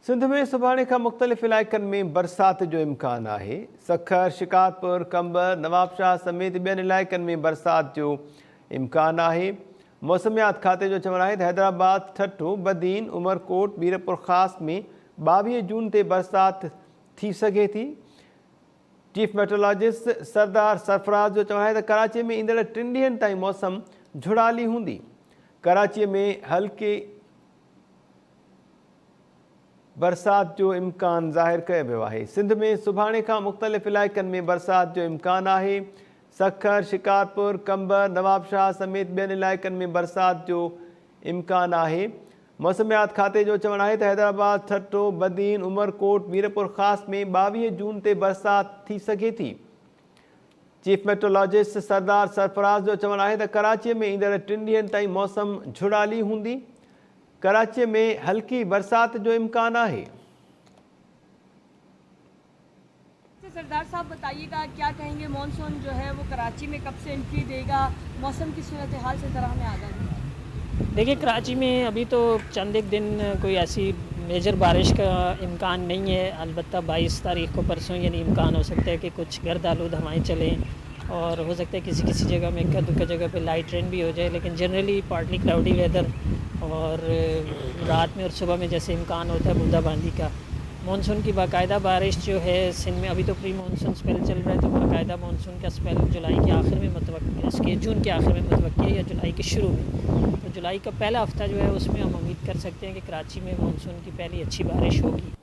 सिंध में सुभाणे खां मुख़्तलिफ़ इलाइक़नि में बरसाति जो इम्कान आहे। सखर, शिकारपुर, कंबर, नवाबशाह समेत ॿियनि इलाइक़नि में बरसाति जो इम्कान आहे। मौसमियात खाते जो चवणु आहे त हैदराबाद, ठट्टू, बदीन, उमरकोट, मीरपुर ख़ास में 22 जून ते बरसाति थी सघे थी। चीफ मेट्रोलॉजिस्ट सरदार सरफराज़ जो चवणु आहे त कराची में ईंदड़ 3 ॾींहंनि ताईं मौसम झुड़ाली हूंदी। कराची में हल्के बरसात जो इम्कान ज़ाहिर कयो वियो आहे। सिंध में सुभाणे खां मुख़्तलिफ़ इलाइक़नि में बरसात जो इम्कान आहे। सखर, शिकारपुर, कंबर, नवाबशाह समेत ॿियनि इलाइक़नि में बरसात जो इम्कान आहे। मौसमियात खाते जो चवणु आहे त हैदराबाद, ठट्टो, बदीन, उमरकोट, मीरपुर ख़ास में 22 जून ते बरसाति थी सघे थी। चीफ मेट्रोलॉजिस्ट सरदार सरफराज़ जो चवणु आहे त कराची में ईंदड़ 3 ॾींहंनि ताईं मौसम झुड़ाली हूंदी। कराची में हल्की बरसात जो इम्कान है। सरदार साहब बताइएगा, क्या कहेंगे, मॉनसून जो है वो कराची में कब से एंट्री देगा, मौसम की सूरत हाल से तरह में आगाह है? देखिए, कराची में अभी तो चंद एक दिन कोई ऐसी मेजर बारिश का इम्कान नहीं है। अलबत्ता 22 तारीख को परसों यानी इम्कान हो सकता है कि कुछ गर्द आलूद हवाएँ चलें और हो सकता है किसी जगह में इक्का दुक्का जगह पे लाइट रेन भी हो जाए, लेकिन जनरली पार्टली क्लाउडी वेदर और रात में और सुबह में जैसे इम्कान होता है बूंदाबांदी का। मानसून की बाकायदा बारिश जो है सिंध में, अभी तो प्री मानसून स्पेल चल रहा है, तो बाकायदा मानसून का स्पेल जुलाई के आखिर में मुतवक्किल, इसके जून के आखिर में मुतवक्किल है या जुलाई के शुरू में। तो जुलाई का पहला हफ्ता जो है उसमें हम उम्मीद कर सकते हैं कि कराची में मानसून की पहली अच्छी बारिश होगी।